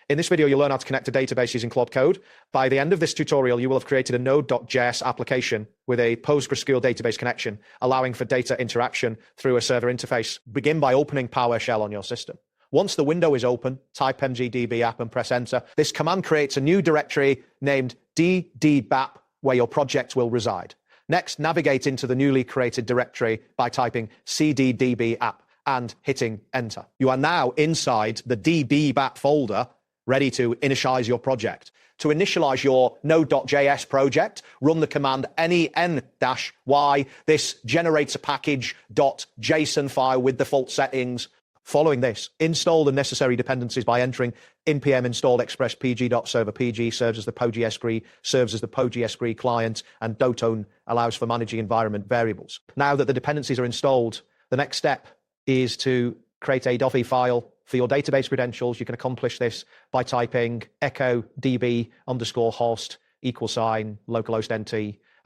In this video, you'll learn how to connect a database using Claude Code. By the end of this tutorial, you will have created a Node.js application with a PostgreSQL database connection, allowing for data interaction through a server interface. Begin by opening PowerShell on your system. Once the window is open, type mgdb app and press enter. This command creates a new directory named ddbap where your project will reside. Next, navigate into the newly created directory by typing cddb app and hitting enter. You are now inside the dbbap folder, ready to initialize your project. To initialize your Node.js project, run the command nen-y. This generates a package.json file with default settings. Following this, install the necessary dependencies by entering npm install express pg.server. pg serves as the PostgreSQL, serves as the PostgreSQL client, and Dotone allows for managing environment variables. Now that the dependencies are installed, the next step is to create a .db file for your database credentials. You can accomplish this by typing echo db _host =localhost nt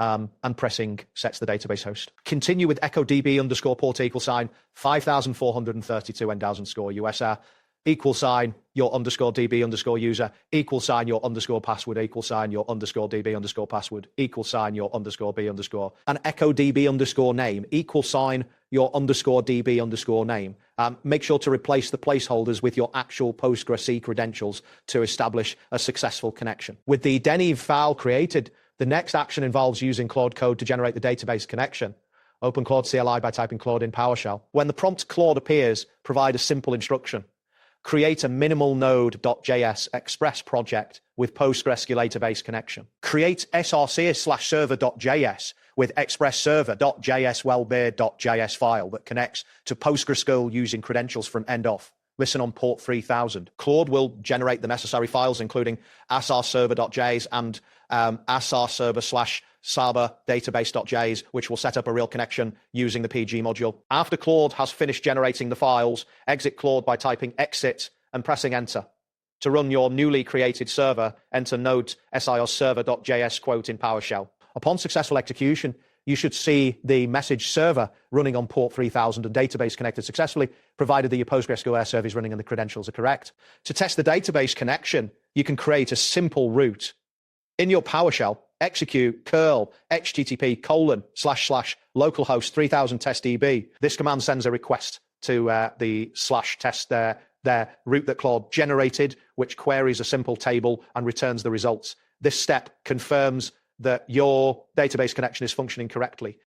and pressing sets the database host. Continue with echo db _port =5432 $USR your _db _user your _password your _db _password your _b and echo db _name your _db _name. Make sure to replace the placeholders with your actual PostgreSQL credentials to establish a successful connection. With the deniv file created, the next action involves using Claude Code to generate the database connection. Open Claude CLI by typing Claude in PowerShell. When the prompt Claude appears, provide a simple instruction. Create a minimal node.js express project with PostgreSQL database connection. Create src/server.js with express-server.js wellbear.js file that connects to PostgreSQL using credentials from end-off. Listen on port 3000. Claude will generate the necessary files, including srserver.js and srserver/saba database.js, which will set up a real connection using the PG module. After Claude has finished generating the files, exit Claude by typing exit and pressing enter. To run your newly created server, enter node srserver.js quote in PowerShell. Upon successful execution, you should see the message server running on port 3000 and database connected successfully, provided that your PostgreSQL server is running and the credentials are correct. To test the database connection, you can create a simple route. In your PowerShell, execute curl http://localhost 3000 testdb. This command sends a request to the /test their route that Claude generated, which queries a simple table and returns the results. This step confirms that your database connection is functioning correctly.